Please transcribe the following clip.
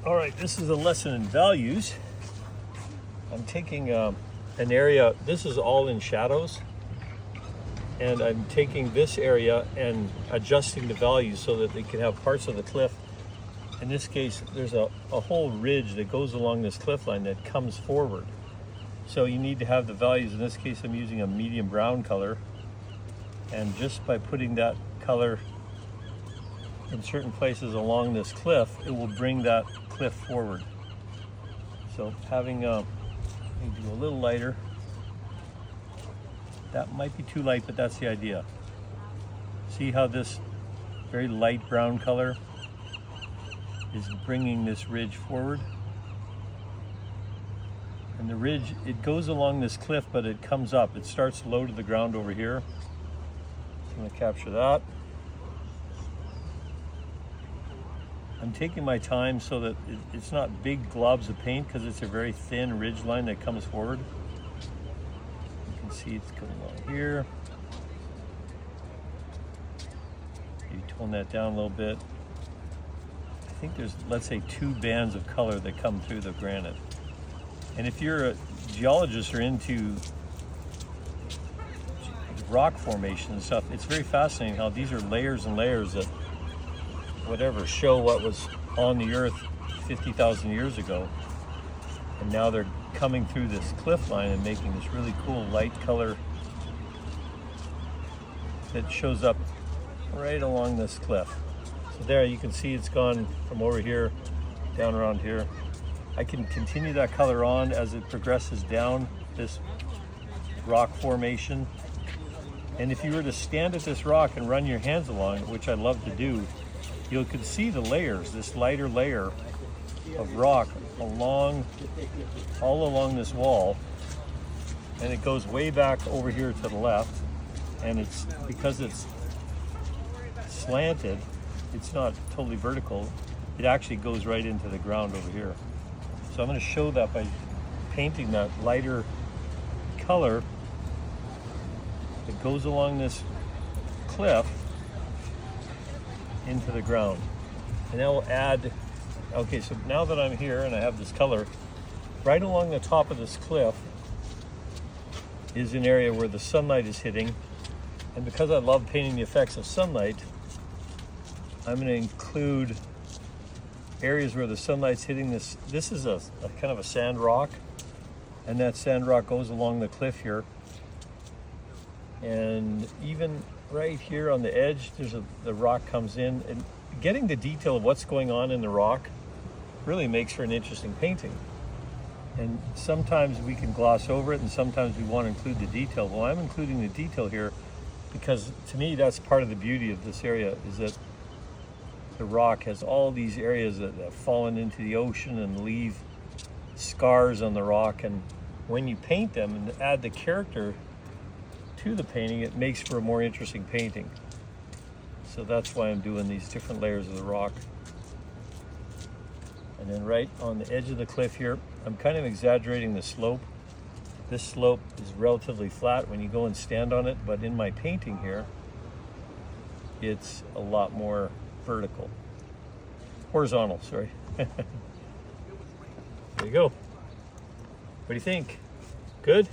All right, this is a lesson in values. I'm taking an area, this is all in shadows, and I'm taking this area and adjusting the values so that they can have parts of the cliff. In this case, there's a whole ridge that goes along this cliff line that comes forward. So you need to have the values. In this case, I'm using a medium brown color, and just by putting that color in certain places along this cliff, it will bring that cliff forward. So having let me do a little lighter. That might be too light, but that's the idea. See how this very light brown color is bringing this ridge forward? And the ridge, it goes along this cliff, but it comes up. It starts low to the ground over here. So I'm going to capture that. I'm taking my time so that it's not big globs of paint because it's a very thin ridge line that comes forward. You can see it's coming along here. You tone that down a little bit. I think there's, let's say, 2 bands of color that come through the granite. And if you're a geologist or into rock formation and stuff, it's very fascinating how these are layers and layers that whatever show what was on the earth 50,000 years ago, and now they're coming through this cliff line and making this really cool light color that shows up right along this cliff. So there you can see it's gone from over here down around here. I can continue that color on as it progresses down this rock formation, and if you were to stand at this rock and run your hands along it, which I love to do, you can see the layers, this lighter layer of rock all along this wall, and it goes way back over here to the left, and it's because it's slanted, it's not totally vertical, it actually goes right into the ground over here. So I'm going to show that by painting that lighter color that goes along this cliff into the ground. And that will add, okay, so now that I'm here and I have this color, right along the top of this cliff is an area where the sunlight is hitting. And because I love painting the effects of sunlight, I'm going to include areas where the sunlight's hitting this. This is a kind of a sand rock, and that sand rock goes along the cliff here. And even right here on the edge, the rock comes in, and getting the detail of what's going on in the rock really makes for an interesting painting. And sometimes we can gloss over it, and sometimes we want to include the detail. Well, I'm including the detail here because to me that's part of the beauty of this area, is that the rock has all these areas that have fallen into the ocean and leave scars on the rock, and when you paint them and add the character to the painting, it makes for a more interesting painting. So that's why I'm doing these different layers of the rock. And then right on the edge of the cliff here, I'm kind of exaggerating the slope. This slope is relatively flat when you go and stand on it, but in my painting here, it's a lot more vertical. Horizontal, sorry. There you go. What do you think? Good?